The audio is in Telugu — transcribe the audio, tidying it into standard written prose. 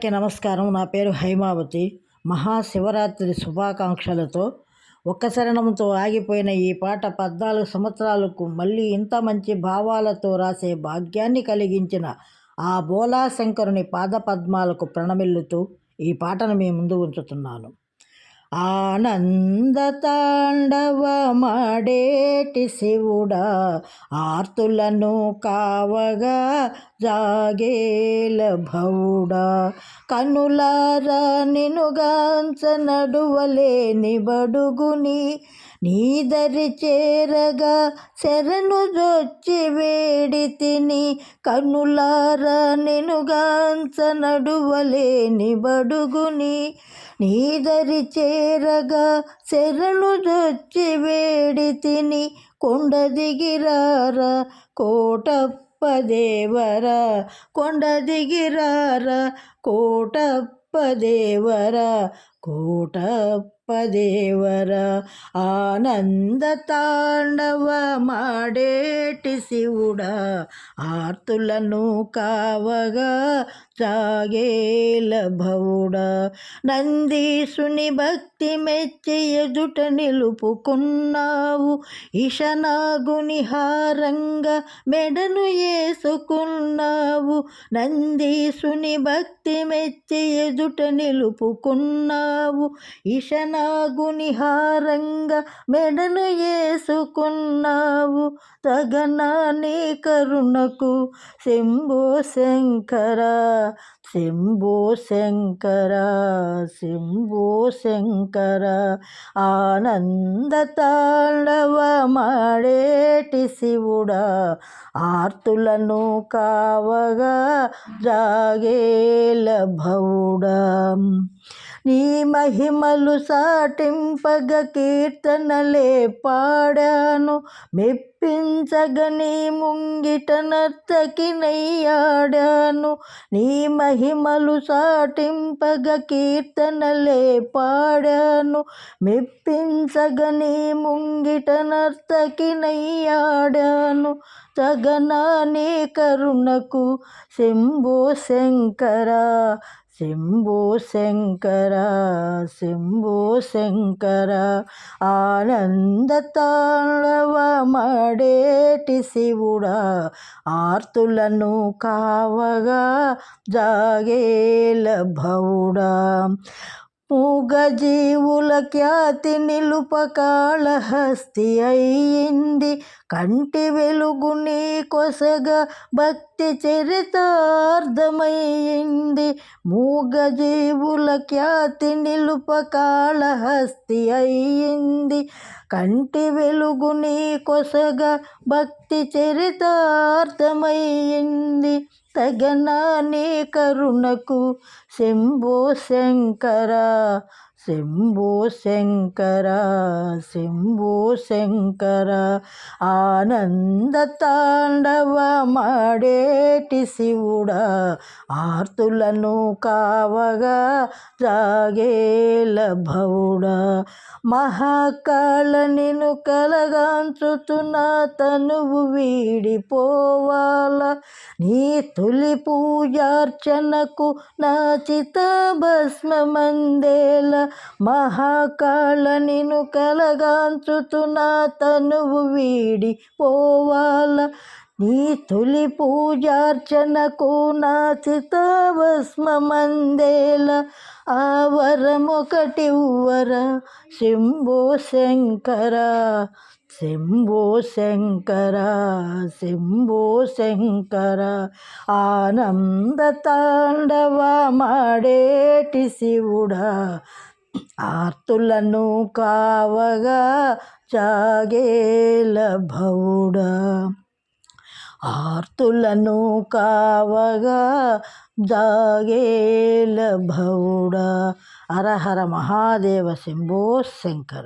అందరికీ నమస్కారం. నా పేరు హైమావతి. మహాశివరాత్రి శుభాకాంక్షలతో ఒక్క శరణంతో ఆగిపోయిన ఈ పాట 14 సంవత్సరాలకు మళ్ళీ ఇంత మంచి భావాలతో రాసే భాగ్యాన్ని కలిగించిన ఆ బోలా శంకరుని పాదపద్మాలకు ప్రణమిల్లుతూ ఈ పాటను మీ ముందు ఉంచుతున్నాను. ఆనంద తాండవమాడేటి శివుడా, ఆర్తులను కావగా జాగేల భవుడా, కనులారా నినుగాంచ నడువలేని బడుగుని, నీదరి చేరగా శరణు జొచ్చి వేడి తిని, కనులారా నినుగాంచ నడువలేని బడుగుని, నీదరి చేరగా శరణు జొచ్చి వేడి తిని, కొండ దిగిరారా కోటప్ప దేవరా, కొండ దిగిరారా కోటప్ప దేవరా, కోటప్ప దేవరా. ఆనంద తాండవమాడేటి శివుడా, ఆర్తులను కావగా జాగేల భవుడా, నందీశుని భక్తి మెచ్చి ఎదుట నిలుపుకున్నావు, ఈశనాగుని హారంగా మెడను వేసుకున్నావు, నందీశుని భక్తి మెచ్చి ఎదుట నిలుపుకున్నావు, ఈశనాగుని హారంగా మెడను వేసుకున్నావు, తగనాని కరుణకు శంభో శంకర, శంభో శంకర, శంభో శంకర. ఆనంద తాండవమాడేటి శివుడా, ఆర్తులను కావగా జాగేల భవుడా, నీ మహిమలు సాటింపగ కీర్తనలే పాడాను, మెప్పించగ నీ ముంగిట నర్తకినయ్యాడాను, నీ మహిమలు సాటింపగ కీర్తనలే పాడాను, మెప్పించగ నీ ముంగిట నర్తకినయ్యాడాను, తగనాని కరుణకు శంభో శంకర, శంభో శంకర, శంభో శంకర. ఆనంద తాండవమాడేటి శివుడా, ఆర్తులను కావగా జాగేల భవుడా, మూగజీవుల ఖ్యాతి నిలుప కాళహస్తి అయ్యింది, కంటి వెలుగు నీ కొసగా భక్తి చరితార్థమయ్యింది, మూగజీవుల ఖ్యాతి నిలుప కాళహస్తి అయ్యింది, కంటి వెలుగు నీ కొసగా భక్తి చరితార్థమయ్యింది, తగనాని కరుణకు శంభో శంకర, శంభో శంకర, శంభో శంకర. ఆనంద తాండవమాడేటి శివుడా, ఆర్తులను కావగా జాగేల భవుడా, మహాకాళ నిను కలగాంచుతున్నా తనువు వీడిపోవాల, నీ తొలి పూజార్చనకు నా చితాభస్మమందేల, మహాకాళ నిను కలగాంచుతున్నా తనువు వీడిపోవాల, నీ తొలి పూజార్చనకు నా చితాభస్మమందేల, ఆ వరమొకటివ్వర శంభో శంకర, శంభో శంకర, శంభో శంకర. ఆనంద తాండవమాడేటి శివుడా, ఆర్తులను కావగా జాగేల భవుడా, ఆర్తులను కావగా జాగేల భవుడా. హర హర మహాదేవ, శంభో శంకర.